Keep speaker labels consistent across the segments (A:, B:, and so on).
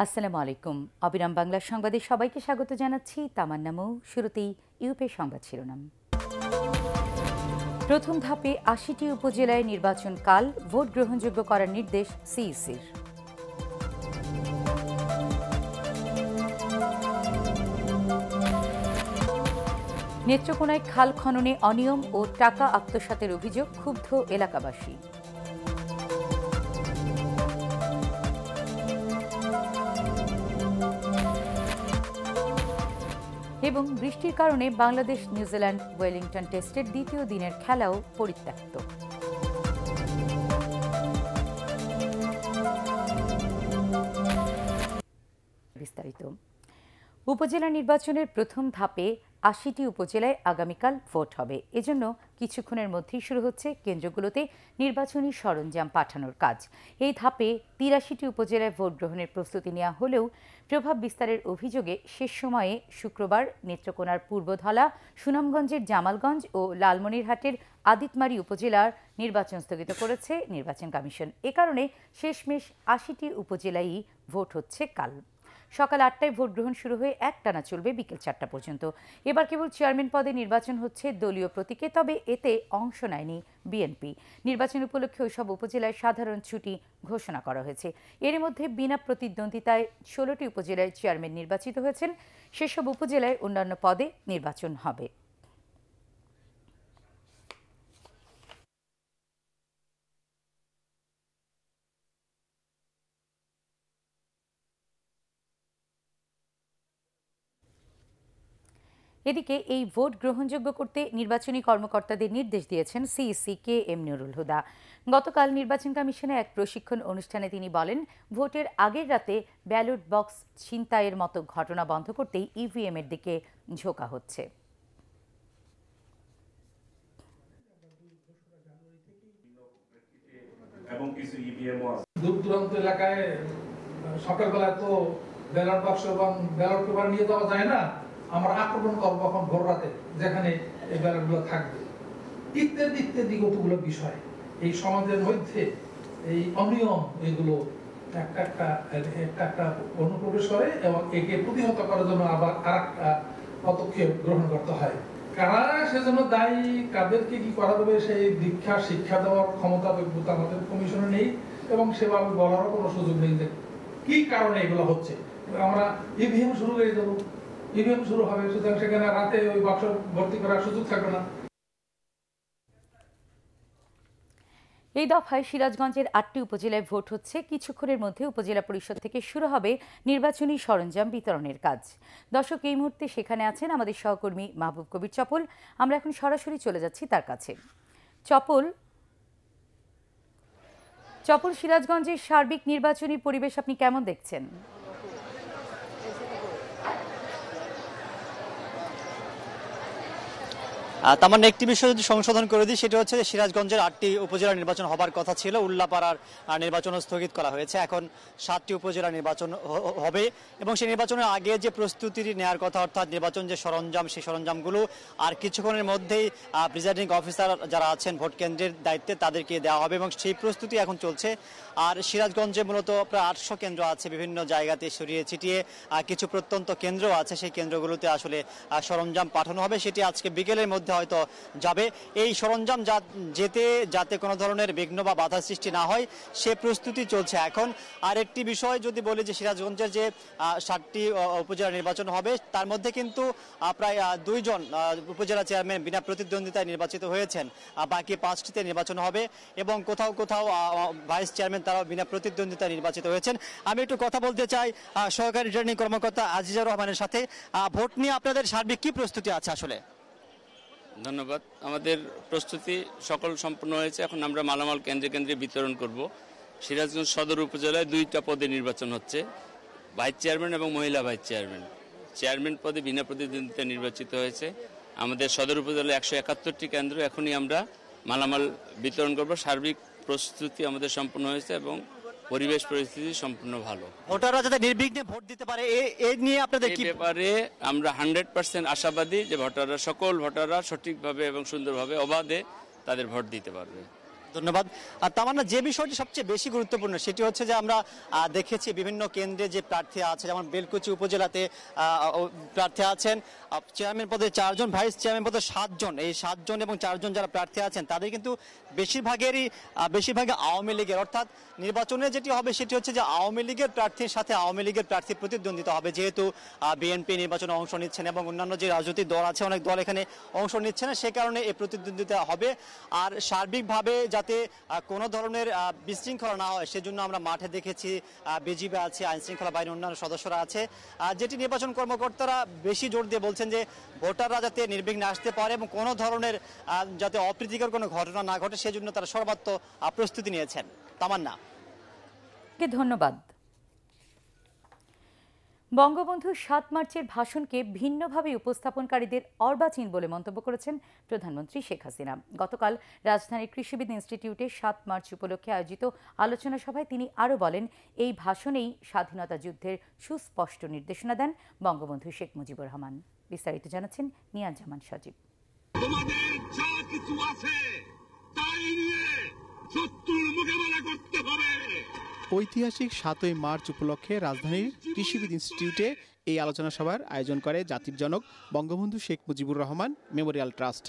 A: আসসালামু আলাইকুম। অবিরাম বাংলা সংবাদে সবাইকে স্বাগত জানাচ্ছি। তামান্না মৌ। শুরুতেই ইউপি সংবাদ শিরোনাম। প্রথম ধাপে ৮০টি উপজেলায় নির্বাচন কাল, ভোট গ্রহণযোগ্য করার নির্দেশ সিইসির। নেত্রকোনায় খাল খননে অনিয়ম ও টাকা আত্মসাতের অভিযোগ, ক্ষুব্ধ এলাকাবাসী। এবং বৃষ্টির কারণে বাংলাদেশ নিউজিল্যান্ড ওয়েলিংটন টেস্টের দ্বিতীয় দিনের খেলাও পরিত্যক্ত। বিস্তারিত। উপজেলা নির্বাচনের প্রথম ধাপে ৮০টি উপজেলায় আগামীকাল ভোট হবে। এজন্য কিছুক্ষণের মধ্যেই শুরু হচ্ছে কেন্দ্রগুলোতে নির্বাচনী সরঞ্জাম পাঠানোর কাজ। এই ধাপে ৮৩টি উপজেলায় ভোট গ্রহণের প্রস্তুতি নেওয়া হলেও প্রভাব বিস্তারের অভিযোগে শেষ সময়ে শুক্রবার নেত্রকোনার পূর্বধলা, সুনামগঞ্জের জামালগঞ্জ ও লালমনিরহাটের আদিতমারী উপজেলার নির্বাচন স্থগিত করেছে নির্বাচন কমিশন। এ কারণে শেষমেশ ৮০টি উপজেলায় ভোট হচ্ছে কাল। সকাল ৮টায় ভোট গ্রহণ শুরু হয়ে একটানা চলবে বিকেল ৪টা পর্যন্ত। এবার কেবল চেয়ারম্যান পদে নির্বাচন হচ্ছে দলীয় প্রতীকে, তবে এতে অংশ নেয়নি বিএনপি। নির্বাচন উপলক্ষে ওইসব উপজেলায় সাধারণ ছুটি ঘোষণা করা হয়েছে। এর মধ্যে বিনা প্রতিদ্বন্দ্বিতায় ১৬টি উপজেলায় চেয়ারম্যান নির্বাচিত হয়েছেন। সেসব উপজেলায় অন্যান্য পদে নির্বাচন হবে। এদিকে এই ভোট গ্রহণযোগ্য করতে নির্বাচনী কর্মকর্তাদের নির্দেশ দিয়েছেন CEC K M Nurul Huda. গতকাল নির্বাচন কমিশনে এক প্রশিক্ষণ অনুষ্ঠানে তিনি বলেন, ভোটের আগের রাতে ব্যালট বক্স ছিনতাইয়ের মতো ঘটনা বন্ধ করতেই ইভিএম এর দিকে ঝোঁকা হচ্ছে।
B: দূর দূরান্ত এলাকায় সকালবেলায় তো ব্যালট বাক্স এবং ব্যালট পেপার নিয়ে যাওয়া যায় না, আমরা আক্রমণ করবো এখন ভোর রাতে যেখানে এই ব্যালটগুলো থাকবে, ইত্যাদি ইত্যাদি কতগুলো বিষয় এই সমাজের মধ্যে এই অনিয়ম এগুলো একটা একটা অনুপ্রবেশ করে এবং একে প্রতিহত করার জন্য আবার আরেকটা পদক্ষেপ গ্রহণ করতে হয়। কারা সেজন্য দায়ী, কাদেরকে কি করা যাবে সেই শিক্ষা দেওয়ার ক্ষমতা যোগ্যতা আমাদের কমিশনে নেই এবং সেভাবে বলারও কোনো সুযোগ নেই যে কি কারণে এগুলো হচ্ছে। আমরা ইভিএম শুরু করে দেবো, ইভিএম শুরু হবে, সুতরাং সেখানে রাতে ওই বাক্স ভর্তি করার সুযোগ থাকবে না।
A: এই দফায় সিরাজগঞ্জের ৮টি উপজেলায় ভোট হচ্ছে। কিছুক্ষণের মধ্যে উপজেলা পরিষদ থেকে শুরু হবে নির্বাচনী সরঞ্জাম বিতরণের কাজ। দর্শক, এই মুহূর্তে সেখানে আছেন আমাদের সহকর্মী মাহবুব কবির চপল। আমরা এখন সরাসরি চলে যাচ্ছি তার কাছে। চপল, সিরাজগঞ্জের সার্বিক নির্বাচনী পরিবেশ আপনি কেমন দেখছেন?
C: তার একটি বিষয় যদি সংশোধন করে দিই, সেটা হচ্ছে সিরাজগঞ্জের ৮টি উপজেলা নির্বাচন হবার কথা ছিল, উল্লাপাড়ার নির্বাচন স্থগিত করা হয়েছে। এখন 7টি উপজেলা নির্বাচন হবে এবং সেই নির্বাচনের আগে যে প্রস্তুতি নেওয়ার কথা, অর্থাৎ নির্বাচন যে সরঞ্জাম, সেই সরঞ্জামগুলো আর কিছুক্ষণের মধ্যেই প্রিজাইডিং অফিসার যারা আছেন ভোট কেন্দ্রের দায়িত্বে তাদেরকে দেওয়া হবে এবং সেই প্রস্তুতি এখন চলছে। আর সিরাজগঞ্জে মূলত প্রায় 800 কেন্দ্র আছে, বিভিন্ন জায়গাতে ছড়িয়ে ছিটিয়ে কিছু প্রত্যন্ত কেন্দ্র আছে, সেই কেন্দ্রগুলোতে আসলে সরঞ্জাম পাঠানো হবে। সেটি আজকে বিকেলের মধ্যে হয়তো যাবে। এই সরঞ্জাম যাতে কোনো ধরনের বিঘ্ন বা বাধা সৃষ্টি না হয় সে প্রস্তুতি চলছে এখন। আর একটি বিষয় যদি বলি যে সিরাজগঞ্জের যে 7টি উপজেলা নির্বাচন হবে তার মধ্যে কিন্তু প্রায় 2 জন উপজেলা চেয়ারম্যান বিনা প্রতিদ্বন্দ্বিতায় নির্বাচিত হয়েছেন, বাকি 5টিতে নির্বাচন হবে এবং কোথাও কোথাও ভাইস চেয়ারম্যান তারাও বিনা প্রতিদ্বন্দ্বিতায় নির্বাচিত হয়েছেন। আমি একটু কথা বলতে চাই সহকারী রিটার্নিং কর্মকর্তা আজিজুর রহমানের সাথে। ভোট নিয়ে আপনাদের সার্বিক কি প্রস্তুতি আছে আসলে?
D: ধন্যবাদ। আমাদের প্রস্তুতি সকল সম্পূর্ণ হয়েছে। এখন আমরা মালামাল কেন্দ্রে কেন্দ্রে বিতরণ করব। সিরাজগঞ্জ সদর উপজেলায় 2টা পদে নির্বাচন হচ্ছে, ভাইস চেয়ারম্যান এবং মহিলা ভাইস চেয়ারম্যান। চেয়ারম্যান পদে বিনা প্রতিদ্বন্দ্বিতায় নির্বাচিত হয়েছে। আমাদের সদর উপজেলায় 171টি কেন্দ্র এখনই আমরা মালামাল বিতরণ করব। সার্বিক প্রস্তুতি আমাদের সম্পূর্ণ হয়েছে এবং পরিবেশ পরিস্থিতি সম্পূর্ণ ভালো।
C: ভোটাররা যাতে নির্বিঘ্নে ভোট দিতে পারে এই নিয়ে আপনাদের কি
D: ব্যাপারে আমরা 100% আশাবাদী যে সকল ভোটাররা সঠিকভাবে এবং সুন্দরভাবে অবাধে তাদের ভোট দিতে পারবে।
C: ধন্যবাদ। আর তামান্না, যে বিষয়টি সবচেয়ে বেশি গুরুত্বপূর্ণ সেটি হচ্ছে যে আমরা দেখেছি বিভিন্ন কেন্দ্রে যে প্রার্থী আছে, যেমন বেলকুচি উপজেলাতে প্রার্থী আছেন চেয়ারম্যান পদে 4 জন, ভাইস চেয়ারম্যান পদে 7 জন। এই 7 জন এবং 4 জন যারা প্রার্থী আছেন তাদের কিন্তু বেশিরভাগই আওয়ামী লীগের, অর্থাৎ নির্বাচনে যেটি হবে সেটি হচ্ছে যে আওয়ামী লীগের প্রার্থীর সাথে আওয়ামী লীগের প্রার্থী প্রতিদ্বন্দ্বিতা হবে, যেহেতু বিএনপি নির্বাচনে অংশ নিচ্ছেন এবং অন্যান্য যে রাজনৈতিক দল আছে অনেক দল এখানে অংশ নিচ্ছে না, সে কারণে এই প্রতিদ্বন্দ্বিতা হবে। আর সার্বিকভাবে যাতে কোনো ধরনের বিশৃঙ্খলা না হয় সেজন্য আমরা মাঠে দেখেছি বিজিবি আছে, আইন শৃঙ্খলা বাহিনীর অন্যান্য সদস্যরা আছে, যেটি নির্বাচন কর্মকর্তারা বেশি জোর দিয়ে বলছেন যে ভোটাররা যাতে নির্বিঘ্নে আসতে পারে এবং কোনো ধরনের যাতে অপ্রীতিকর কোনো ঘটনা না ঘটে সেজন্য তারা সর্বাত্মক প্রস্তুতি নিয়েছেন। তামান্না,
A: ধন্যবাদ। বঙ্গবন্ধুর 7 মার্চের ভাষণকে ভিন্নভাবে উপস্থাপনকারীদের অর্বাচীন বলে মন্তব্য করেছেন প্রধানমন্ত্রী শেখ হাসিনা। গতকাল রাজধানীর কৃষিবিদ ইনস্টিটিউটে 7 মার্চ উপলক্ষে আয়োজিত আলোচনা সভায় তিনি আরও বলেন, এই ভাষণেই স্বাধীনতা যুদ্ধের সুস্পষ্ট নির্দেশনা দেন বঙ্গবন্ধু শেখ মুজিবুর রহমান। বিস্তারিত জানাচ্ছেন নিয়াজ জামান সজীব।
E: ঐতিহাসিক 7ই মার্চ উপলক্ষে রাজধানীর কৃষিবিদ ইনস্টিটিউটে এই আলোচনা সভার আয়োজন করে জাতির জনক বঙ্গবন্ধু শেখ মুজিবুর রহমান মেমোরিয়াল ট্রাস্ট।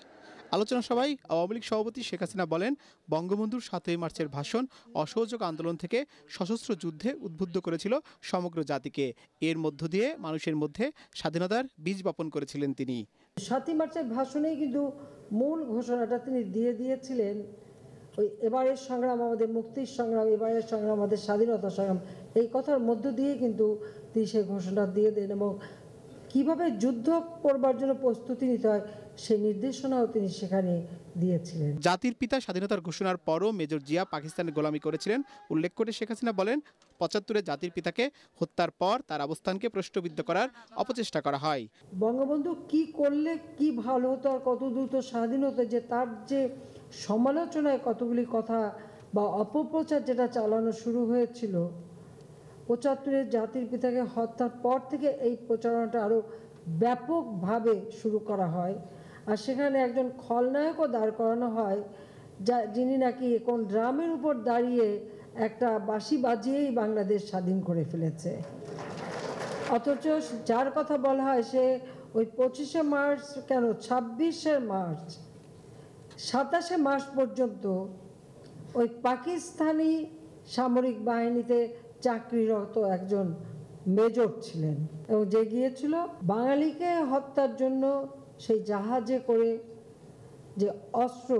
E: আলোচনা সভায় আওয়ামী লীগ সভাপতি শেখ হাসিনা বলেন, বঙ্গবন্ধুর 7ই মার্চের ভাষণ অসহযোগ আন্দোলন থেকে সশস্ত্র যুদ্ধে উদ্বুদ্ধ করেছিল সমগ্র জাতিকে। এর মধ্য দিয়ে মানুষের মধ্যে স্বাধীনতার বীজ বপন করেছিলেন তিনি।
F: 7ই মার্চের ভাষণেই কিন্তু মূল ঘোষণাটা তিনি দিয়ে দিয়েছিলেন, ওই এবারের সংগ্রাম আমাদের মুক্তির সংগ্রাম, এবারের সংগ্রাম আমাদের স্বাধীনতা সংগ্রাম, এই কথার মধ্য দিয়ে কিন্তু তিনি সেই ঘোষণা দিয়ে দেন এবং কিভাবে যুদ্ধ করবার জন্য প্রস্তুতি নিতে হয় সেই নির্দেশনাও তিনি সেখানে দিয়েছিলেন।
E: জাতির পিতা স্বাধীনতার ঘোষণার পরও মেজর জিয়া পাকিস্তানের গোলামি করেছিলেন উল্লেখ করে শেখ হাসিনা বলেন, 75-এ জাতির পিতাকে হত্যার পর তার অবস্থানকে প্রশ্নবিদ্ধ করার অপচেষ্টা করা হয়।
F: বঙ্গবন্ধু কি করলে কি ভালো হতো আর কত দ্রুত স্বাধীন হতো, যে তার যে সমালোচনায় কতগুলি কথা বা অপপ্রচার যেটা চালানো শুরু হয়েছিল 75-এ জাতির পিতাকে হত্যার পর থেকে, এই প্রচারণাটা আরও ব্যাপকভাবে শুরু করা হয়। আর সেখানে একজন খলনায়কও দাঁড় করানো হয়, যিনি নাকি কোন ড্রামের উপর দাঁড়িয়ে একটা বাঁশি বাজিয়েই বাংলাদেশ স্বাধীন করে ফেলেছে। অথচ যার কথা বলা হয় সে ওই 25শে মার্চ কেন 26শে মার্চ 27শে মার্চ পর্যন্ত ওই পাকিস্তানি সামরিক বাহিনীতে চাকরিরত একজন মেজর ছিলেন এবং যে গিয়েছিল বাঙালিকে হত্যার জন্য সেই জাহাজে করে যে অস্ত্র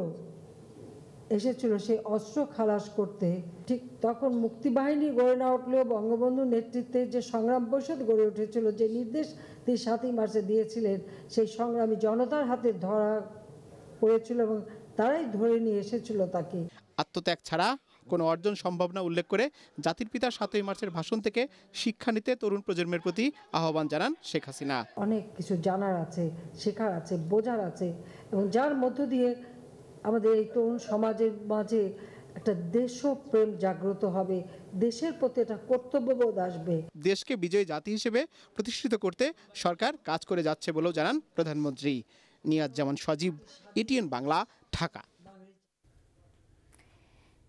F: এসেছিল সেই অস্ত্র খালাস করতে। ঠিক তখন মুক্তিবাহিনী গড়ে না উঠলেও বঙ্গবন্ধুর নেতৃত্বে যে সংগ্রাম পরিষদ গড়ে উঠেছিল, যে নির্দেশ তিনি 7ই মার্চে দিয়েছিলেন, সেই সংগ্রামী জনতার হাতে ধরা পড়েছিল এবং তারাই ধরে নিয়ে এসেছিল তাকে।
E: আত্মত্যাগ ছাড়া কোনো অর্জন সম্ভব না উল্লেখ করে জাতির পিতার 7ই মার্চের ভাষণ থেকে শিক্ষা নিতে তরুণ প্রজন্মের প্রতি আহ্বান জানান শেখ হাসিনা।
F: অনেক কিছু জানার আছে, শেখার আছে, বোঝার আছে এবং যার মধ্য দিয়ে আমাদের এই তরুণ সমাজের মাঝে একটা দেশপ্রেম জাগ্রত হবে, দেশের প্রতি একটা কর্তব্যবোধ আসবে।
E: দেশকে বিজয়ী জাতি হিসেবে প্রতিষ্ঠিত করতে সরকার কাজ করে যাচ্ছে বলেও জানান প্রধানমন্ত্রী। নিয়াজ জামান সজীব, এটিএন বাংলা, ঢাকা।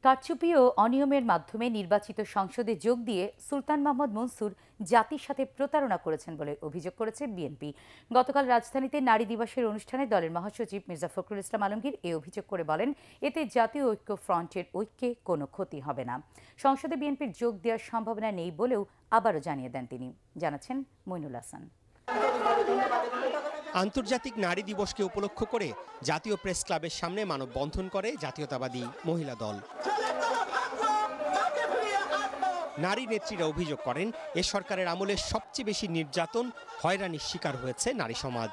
A: কারচুপি ও অনিয়মের মাধ্যমে নির্বাচিত সংসদে যোগ দিয়ে সুলতান মোহাম্মদ মনসুর জাতির সাথে প্রতারণা করেছেন বলে অভিযোগ করেছে বিএনপি। গতকাল রাজধানীতে নারী দিবসের অনুষ্ঠানে দলের মহাসচিব মির্জা ফখরুল ইসলাম আলমগীর এই অভিযোগ করে বলেন, এতে জাতীয় ঐক্য ফ্রন্টের ঐক্যে কোনো ক্ষতি হবে না। সংসদে বিএনপির যোগ দেওয়ার সম্ভাবনা নেই বলেও আবারও জানিয়ে দেন তিনি। জানাচ্ছেন মইনুল হাসান।
G: আন্তর্জাতিক নারী দিবসকে উপলক্ষ করে জাতীয় প্রেস ক্লাবের সামনে মানববন্ধন করে জাতীয়তাবাদী মহিলা দল। নারী নেত্রীরা অভিযোগ করেন, এ সরকারের আমলে সবচেয়ে বেশি নির্যাতন, হয়রানির শিকার হয়েছে নারী সমাজ।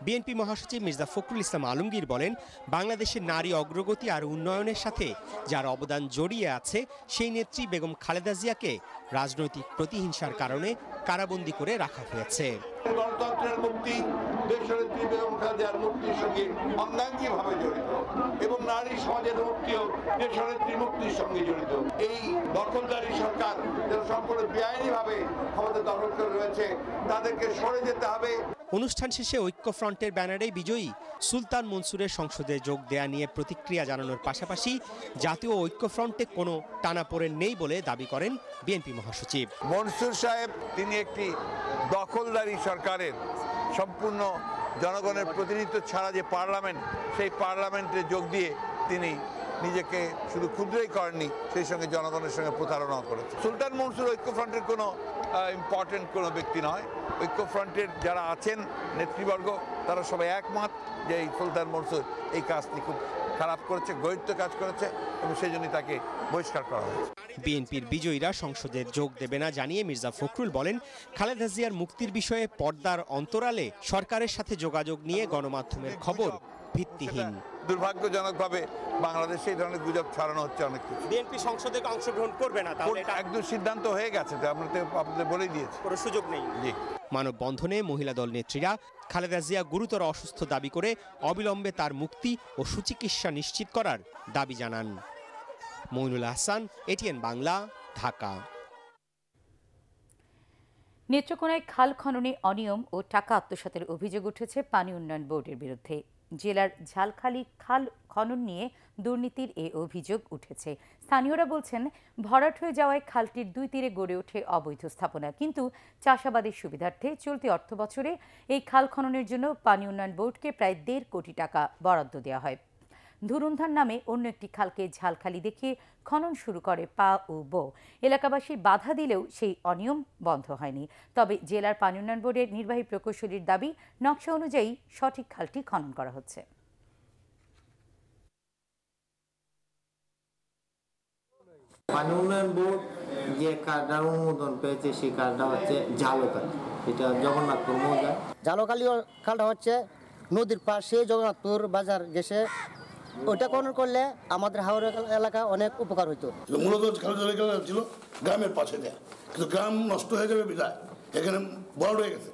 G: বিএনপি মহাসচিব মির্জা ফখরুল ইসলাম আলমগীর বলেন, বাংলাদেশের নারী অগ্রগতি আর উন্নয়নের সাথে যার অবদান জড়িয়ে আছে সেই নেত্রী বেগম খালেদা জিয়াকে রাজনৈতিক প্রতিহিংসার কারণে কারাবন্দী করে রাখা হয়েছে।
H: গণতন্ত্রের মুক্তি দেশনেত্রী বেগম খালেদার মুক্তির সঙ্গে অঙ্গাঙ্গিভাবে জড়িত এবং নারী সমাজের মুক্তিও দেশনেত্রী মুক্তির সঙ্গে জড়িত। এই দখলদারি সরকার যারা সম্পূর্ণ বেআইনিভাবে ক্ষমতা দখল করে রয়েছে তাদেরকে সরে যেতে হবে।
G: অনুষ্ঠান শেষে ঐক্যফ্রন্টের ব্যানারে বিজয়ী সুলতান মনসুরের সংসদে যোগ দেয়া নিয়ে প্রতিক্রিয়া জানানোর পাশাপাশি জাতীয় ঐক্যফ্রন্টে কোনো টানাপোড়েন নেই বলে দাবি করেন বিএনপি মহাসচিব।
H: মনসুর সাহেব তিনি একটি দখলদারি সরকারের সম্পূর্ণ জনগণের প্রতিনিধিত্ব ছাড়া যে পার্লামেন্ট, সেই পার্লামেন্টে যোগ দিয়ে তিনি নিজেকে শুধু ক্ষুদ্রই করেননি, সেই সঙ্গে জনগণের সঙ্গে প্রতারণা করেছে। সুলতান মনসুর ঐক্যফ্রন্টের কোনো ইম্পর্টেন্ট কোনো ব্যক্তি নয়। ঐক্যফ্রন্টের যারা আছেন নেতৃবর্গ তারা সবাই একমত যে এই সুলতান মনসুর এই কাজটি খুব খারাপ করেছে, গরিত্ব কাজ করেছে এবং সেই জন্যই তাকে বহিষ্কার করা হয়েছে।
G: বিএনপির বিজয়ীরা সংসদে যোগ দেবে না জানিয়ে মির্জা ফখরুল বলেন, খালেদা জিয়ার মুক্তির বিষয়ে পর্দার অন্তরালে সরকারের সাথে যোগাযোগ নিয়ে গণমাধ্যমের খবর ভিত্তিহীন।
H: দুর্ভাগ্যজনকভাবে বাংলাদেশে এই ধরনের গুজব ছড়ানো হচ্ছে অনেক কিছু।
G: বিএনপি সংসদে অংশগ্রহণ করবে না, তাহলে
H: একদম সিদ্ধান্ত হয়ে গেছে, আমরা তো আপনাদের বলেই দিয়েছি,
G: কোনো সুযোগ নেই।
H: জি।
G: মানববন্ধনে মহিলা দল নেত্রীরা খালেদা জিয়া গুরুতর অসুস্থ দাবি করে অবিলম্বে তার মুক্তি ও সুচিকিৎসা নিশ্চিত করার দাবি জানান। মইনুল হাসান, এটিএন বাংলা, ঢাকা।
A: নেত্রকোনায় খাল খননে অনিয়ম ও টাকা আত্মসাতের অভিযোগ উঠেছে পানি উন্নয়ন বোর্ডের বিরুদ্ধে। জেলার ঝালখালী খাল খনন নিয়ে দুর্নীতির এ অভিযোগ উঠেছে। স্থানীয়রা বলছেন, ভরাট হয়ে যাওয়ায় খালটির দুই তীরে গড়ে ওঠে অবৈধ স্থাপনা, কিন্তু চাষাবাদের সুবিধার্থে চলতি অর্থবছরে এই খাল খননের জন্য পানি উন্নয়ন বোর্ডকে প্রায় 1.5 কোটি টাকা বরাদ্দ দেওয়া হয়। ধুরুন্ধার নামে অন্য একটি খালকে ঝালখালী দেখিয়ে খনন শুরু করে পা ও বো। এলাকাবাসী বাধা দিলেও সেই অনিয়ম বন্ধ হয়নি। তবে জেলার পানি উন্নয়ন বোর্ডের নির্বাহী প্রকৌশলীর দাবি, নকশা অনুযায়ী সঠিক খালটি খনন করা হচ্ছে।
I: পানি উন্নয়ন বোর্ড যে কার্ডটার অনুমোদন পেয়েছে সেই কার্ডটা হচ্ছে জালোকালী, এটা জগন্নাথপুর মৌজা।
J: জালোকালী খালটা হচ্ছে নদীর পাশে জগন্নাথপুর বাজার গেছে, ওইটা খনন করলে আমাদের হাওড়া এলাকা অনেক উপকার হইতো।
K: মূলত খালটা ছিল গ্রামের পাশে দেয়া, কিন্তু গ্রাম নষ্ট হয়ে যাবে বিধায় এখানে বড় হয়ে গেছে।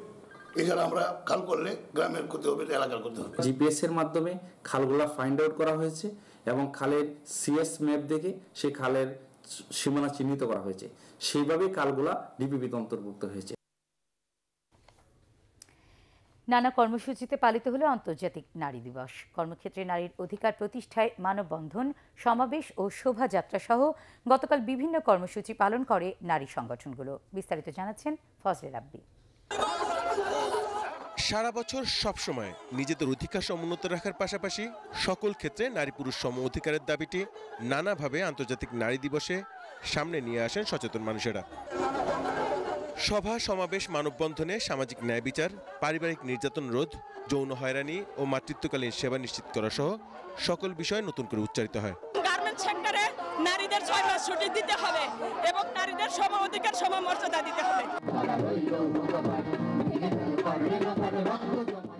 K: এছাড়া আমরা খাল করলে গ্রামের ক্ষতি হবে, এলাকার ক্ষতি হবে।
L: জিপিএস এর মাধ্যমে খালগুলা ফাইন্ড আউট করা হয়েছে এবং খালের সিএস ম্যাপ দেখে সেই খালের সীমানা চিহ্নিত করা হয়েছে, সেইভাবেই খালগুলা ডিপিপিতে অন্তর্ভুক্ত হয়েছে।
A: নানা কর্মসূচিতে পালিত হলো আন্তর্জাতিক নারী দিবস। কর্মক্ষেত্রে নারীর অধিকার প্রতিষ্ঠায় মানববন্ধন, সমাবেশ ও শোভাযাত্রা সহ গতকাল বিভিন্ন কর্মসূচি পালন করে নারী সংগঠনগুলো। বিস্তারিত জানাচ্ছেন ফজলে রাব্বি।
M: সারা বছর সবসময় নিজেদের অধিকার সমুন্নত রাখার পাশাপাশি সকল ক্ষেত্রে নারী পুরুষ সম অধিকারের দাবিটি নানাভাবে আন্তর্জাতিক নারী দিবসে সামনে নিয়ে আসেন সচেতন মানুষেরা। সভা সমাবেশ, মানববন্ধনে সামাজিক ন্যায় বিচার, পারিবারিক নির্যাতন রোধ, যৌন হয়রানি ও মাতৃত্বকালীন সেবা নিশ্চিত করা সহ সকল বিষয় নতুন করে উচ্চারিত হয়।
N: গার্মেন্টস সেক্টরে নারীদের 6 মাস ছুটি দিতে হবে এবং নারীদের সম অধিকার সম মর্যাদা দিতে হবে।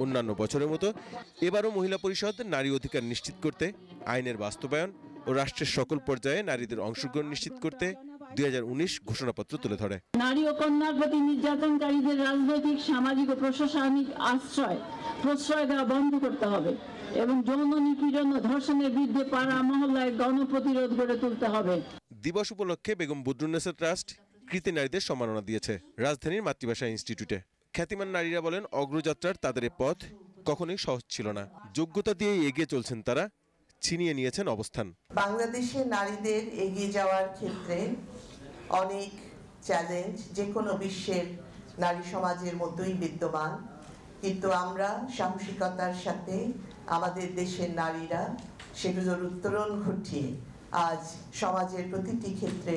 M: অন্যান্য বছরের মতো এবারও মহিলা পরিষদ নারী অধিকার নিশ্চিত করতে, আইনের বাস্তবায়ন ও রাষ্ট্রের সকল পর্যায়ে নারীদের অংশগ্রহণ নিশ্চিত করতে 2019 ঘোষণাপত্র তুলে ধরে।
O: নারী ও কন্যার প্রতি নির্যাতনকারীদের রাজনৈতিক, সামাজিক ও প্রশাসনিক প্রশ্রয় দেওয়া বন্ধ করতে হবে এবং যৌন নিপীড়ন ও ধর্ষণের বিরুদ্ধে পাড়া মহল্লায় গণপ্রতিরোধ গড়ে তুলতে হবে।
M: দিবস উপলক্ষে বেগম বদরুন্নেসা ট্রাস্ট কৃতি নারীদের সম্মাননা দিয়েছে রাজধানীর মাতৃভাষা ইনস্টিটিউটে। খ্যাতিমান নারীরা বলেন, অগ্রযাত্রার তাদের পথ কখনোই সহজ ছিল না। যোগ্যতা দিয়েই এগিয়ে চলছেন তারা, ছিনিয়ে নিয়েছেন অবস্থান।
P: বাংলাদেশে নারীদের এগিয়ে যাওয়ার ক্ষেত্রে অনেক চ্যালেঞ্জ যে কোনো বিশ্বের নারী সমাজের মতোই বিদ্যমান, কিন্তু আমরা সাহসিকতার সাথে আমাদের দেশের নারীরা সেগুলোর উত্তরণ ঘটিয়ে আজ সমাজের প্রতিটি ক্ষেত্রে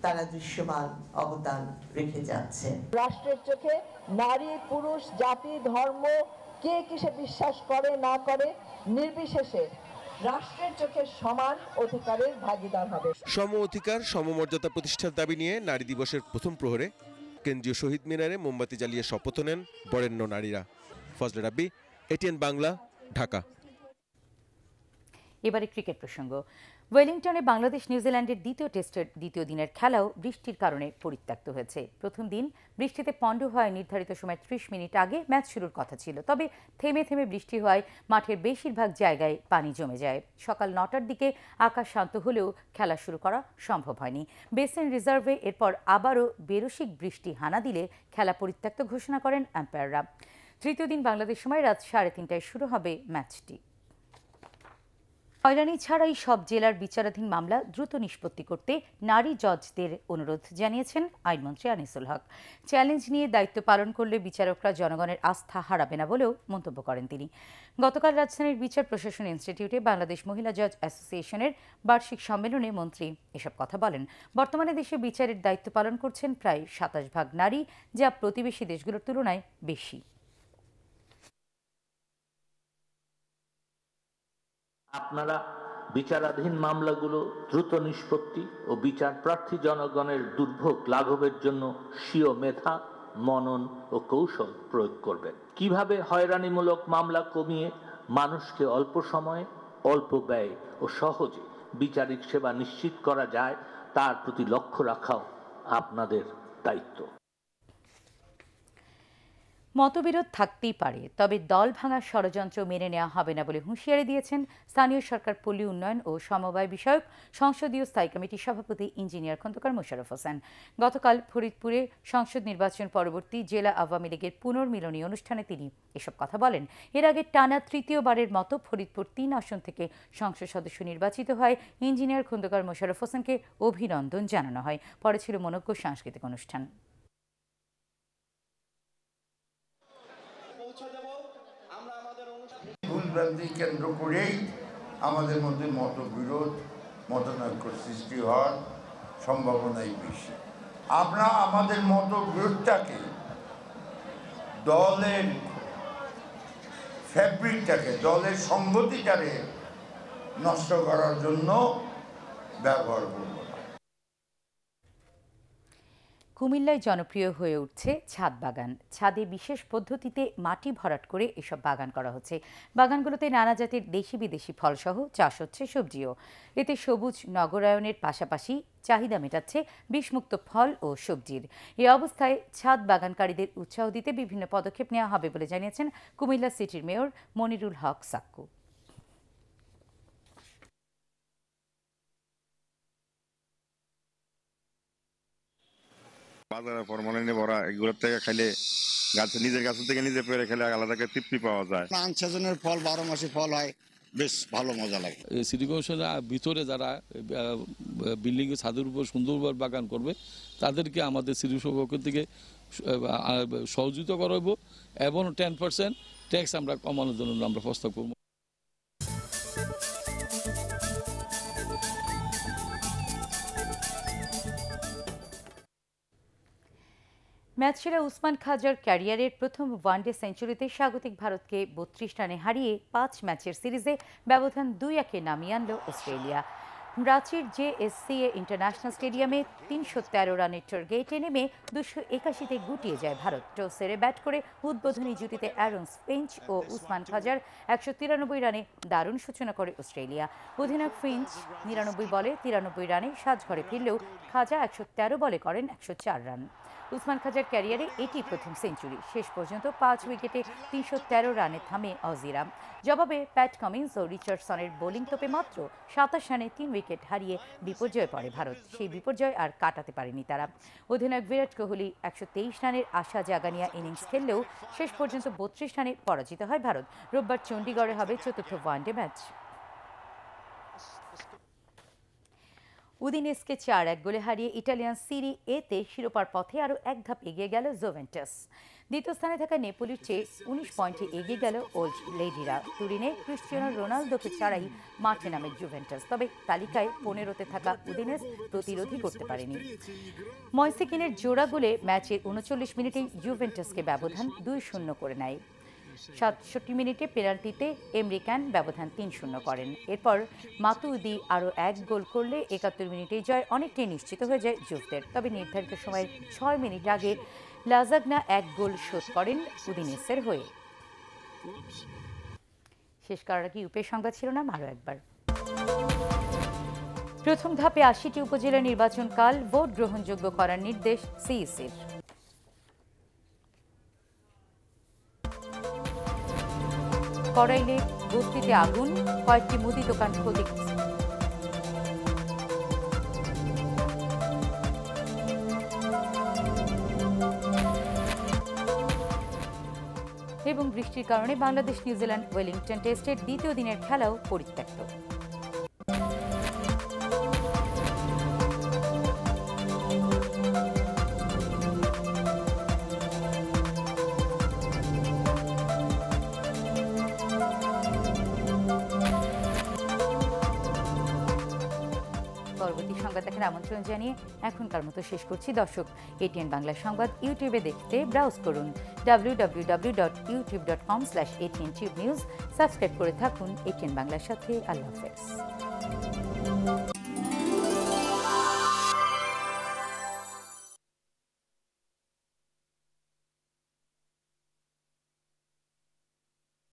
P: তারা দৃশ্যমান অবদান রেখে যাচ্ছে।
Q: রাষ্ট্রের চোখে নারী, পুরুষ, জাতি, ধর্ম, কে কিসে বিশ্বাস করে না করে নির্বিশেষে রাষ্ট্রের চোখে সমান অধিকারের ভাগিদার হবে।
M: সম অধিকার, সমমর্যাদা প্রতিষ্ঠার দাবি নিয়ে নারী দিবসের প্রথম প্রহরে কেন্দ্রীয় শহীদ মিনারে মোমবাতি জ্বালিয়ে শপথ নেন বরেণ্য নারীরা। ফজলে রাব্বি, এটিএন বাংলা, ঢাকা।
A: এবারে ক্রিকেট প্রসঙ্গ। ওয়েলিংটনে বাংলাদেশ নিউজিল্যান্ডের দ্বিতীয় টেস্টের দ্বিতীয় দিনের খেলাও বৃষ্টির কারণে পরিত্যক্ত হয়েছে। প্রথম দিন বৃষ্টিতে পণ্ড হওয়ায় নির্ধারিত সময় 30 মিনিট আগে ম্যাচ শুরুর কথা ছিল, তবে থেমে থেমে বৃষ্টি হওয়ায় মাঠের বেশিরভাগ জায়গায় পানি জমে যায়। সকাল 9টার দিকে আকাশ শান্ত হলেও খেলা শুরু করা সম্ভব হয়নি। বেসিন রিজার্ভে এরপর আবারও বেরসিক বৃষ্টি হানা দিলে খেলা পরিত্যক্ত ঘোষণা করেন আম্পায়াররা। তৃতীয় দিন বাংলাদেশ সময় রাত 3:30টায় শুরু হবে ম্যাচটি। হয়রানি ছাড়াই সব জেলার বিচারাধীন মামলা দ্রুত নিষ্পত্তি করতে নারী জজদের অনুরোধ জানিয়েছেন আইনমন্ত্রী আনিসুল হক। চ্যালেঞ্জ নিয়ে দায়িত্ব পালন করলে বিচারকরা জনগণের আস্থা হারাবে না বলেও মন্তব্য করেন তিনি। গতকাল রাজধানীর বিচার প্রশাসন ইনস্টিটিউটে বাংলাদেশ মহিলা জজ অ্যাসোসিয়েশনের বার্ষিক সম্মেলনে মন্ত্রী এসব কথা বলেন। বর্তমানে দেশে বিচারের দায়িত্ব পালন করছেন প্রায় 27% নারী, যা প্রতিবেশী দেশগুলোর তুলনায় বেশি।
R: আপনারা বিচারাধীন মামলাগুলো দ্রুত নিষ্পত্তি ও বিচার প্রার্থী জনগণের দুর্ভোগ লাঘবের জন্য স্বীয় মেধা, মনন ও কৌশল প্রয়োগ করবেন। কিভাবে হয়রানিমূলক মামলা কমিয়ে মানুষকে অল্প সময়ে, অল্প ব্যয়ে ও সহজে বিচারিক সেবা নিশ্চিত করা যায় তার প্রতি লক্ষ্য রাখাও আপনাদের দায়িত্ব।
A: মতবিরোধ থাকতেই পারে, তবে দল ভাঙার ষড়যন্ত্র মেনে নেওয়া হবে না বলে হুঁশিয়ারি দিয়েছেন স্থানীয় সরকার, পল্লী উন্নয়ন ও সমবায় বিষয়ক সংসদীয় স্থায়ী কমিটির সভাপতি ইঞ্জিনিয়ার খন্দকার মোশাররফ হোসেন। গতকাল ফরিদপুরে সংসদ নির্বাচন পরবর্তী জেলা আওয়ামী লীগের পুনর্মিলনী অনুষ্ঠানে তিনি এসব কথা বলেন। এর আগে টানা তৃতীয়বারের মতো ফরিদপুর 3 আসন থেকে সংসদ সদস্য নির্বাচিত হয় ইঞ্জিনিয়ার খন্দকার মোশাররফ হোসেনকে অভিনন্দন জানানো হয়। পরে ছিল মনোজ্ঞ সাংস্কৃতিক অনুষ্ঠান।
S: ভুলভ্রান্তি কেন্দ্র করেই আমাদের মধ্যে মতবিরোধ, মতানৈক্য সৃষ্টি হওয়ার সম্ভাবনাই বেশি। আমরা আমাদের মতবিরোধটাকে দলের ফ্যাব্রিকটাকে, দলের সংগতিটাকে নষ্ট করার জন্য ব্যবহার করব।
A: কুমিল্লায় জনপ্রিয় হয়ে উঠছে ছাদ বাগান। ছাদে বিশেষ পদ্ধতিতে মাটি ভরাট করে এসব বাগান করা হচ্ছে। বাগানগুলোতে নানা জাতের দেশি বিদেশি ফলসহ চাষ হচ্ছে সবজিও। এতে সবুজ নগরায়নের পাশাপাশি চাহিদা মেটাচ্ছে বিষমুক্ত ফল ও সবজির। এই অবস্থায় ছাদ বাগানকারীদের উৎসাহ দিতে বিভিন্ন পদক্ষেপ নেওয়া হবে বলে জানিয়েছেন কুমিল্লা সিটির মেয়র মনিরুল হক সাক্কু।
T: বাজারে ফরমালিনে ভরা এগুলোর থেকে খাইলে নিজের গাছ থেকে নিজে পেরে খেলে আলাদা তৃপ্তি পাওয়া যায়। আম সিজনের ফল 12 মাসে ফল হয়, বেশ ভালো মজা লাগে।
U: সিটি কর্পোরেশনের ভিতরে যারা বিল্ডিং এর ছাদের উপর সুন্দরভাবে বাগান করবে তাদেরকে আমাদের সিটি পক্ষ থেকে সহযোগিতা করাবো এবং 10% ট্যাক্স আমরা কমানোর জন্য আমরা প্রস্তাব করবো।
A: ম্যাচ সেরা উসমান খাজার ক্যারিয়ারের প্রথম ওয়ানডে সেঞ্চুরিতে স্বাগতিক ভারতকে 32 রানে হারিয়ে 5 ম্যাচের সিরিজে ব্যবধান 2-1 নামিয়ে আনল অস্ট্রেলিয়া। রাঁচির জেএসসিএ ইন্টারন্যাশনাল স্টেডিয়ামে 313 রানের টার্গেটে নেমে 281-তে গুটিয়ে যায় ভারত। টস হেরে ব্যাট করে উদ্বোধনী জুটিতে অ্যারন ফিঞ্চ ও উসমান খাজার 193 রানে দারুণ সূচনা করে অস্ট্রেলিয়া। অধিনায়ক ফিঞ্চ 99 বলে 93 রানে সাজঘরে ফিরলেও খাজা 113 বলে করেন 104 রান। উসমান খাজার ক্যারিয়ারে এটি প্রথম সেঞ্চুরি। শেষ পর্যন্ত 5 উইকেটে 313 রানে থামে অজিরা। জবাবে প্যাট কামিন্স ও রিচার্ডসনের বোলিং তোপে মাত্র 27 রানে 3 উইকেট হারিয়ে বিপর্যয়ে পড়ে ভারত। সেই বিপর্যয় আর কাটাতে পারেনি তারা। অধিনায়ক বিরাট কোহলি 123 রানের আশা জাগানিয়া ইনিংস খেললেও শেষ পর্যন্ত 32 রানে পরাজিত হয় ভারত। রোববার চণ্ডীগড়ে হবে চতুর্থ ওয়ানডে ম্যাচ। উদিনেসকে 4-1 গোলে হারিয়ে ইটালিয়ান সিরি এতে শিরোপার পথে আরও এক ধাপ এগিয়ে গেল জুভেন্টাস। দ্বিতীয় স্থানে থাকা নেপোলির চেয়ে 19 পয়েন্টে এগিয়ে গেল ওল্ড লেডিরা। তুরিনে ক্রিস্টিয়ানো রোনালদোকে ছাড়াই মাঠে নামে জুভেন্টাস। তবে তালিকায় 15তে থাকা উদিনেস প্রতিরোধই করতে পারেনি। ময়সেকিনের জোড়া গোলে ম্যাচের 39 মিনিটেই জুভেন্টাসকে ব্যবধান 2-0 করে নেয়। 67 মিনিটে পেনাল্টিতে এমরিকান ব্যবধান 3-0 করেন। এরপর মাতুইদি আরও এক গোল করলে 71 মিনিটেই জয় অনেকটাই নিশ্চিত হয়ে যায় জুভদের। তবে নির্ধারিত সময়ের 6 মিনিট আগে লাজাগনা এক গোল শোধ করেন উদিনেসের হয়ে। শেষ করার আগে ইউপে সংবাদ শিরোনাম আরও একবার। প্রথম ধাপে 80টি উপজেলা নির্বাচন কাল ভোট গ্রহণযোগ্য করার নির্দেশ সিইসির। করাইলে বস্তিতে আগুন, কয়েকটি মুদি দোকান ক্ষতিগ্রস্ত। এবং বৃষ্টির কারণে বাংলাদেশ নিউজিল্যান্ড ওয়েলিংটন টেস্টের দ্বিতীয় দিনের খেলাও পরিত্যক্ত। পরবর্তী সংবাদ দেখার আমন্ত্রণ জানিয়ে এখনকার মতো শেষ করছি। দর্শক, এটিএন বাংলা সংবাদ ইউটিউবে দেখতে ব্রাউজ করুন www.youtube.com/ATNTubeNews। সাবস্ক্রাইব করে থাকুন এটিএন বাংলার সাথে। আল্লাহ হাফেজ।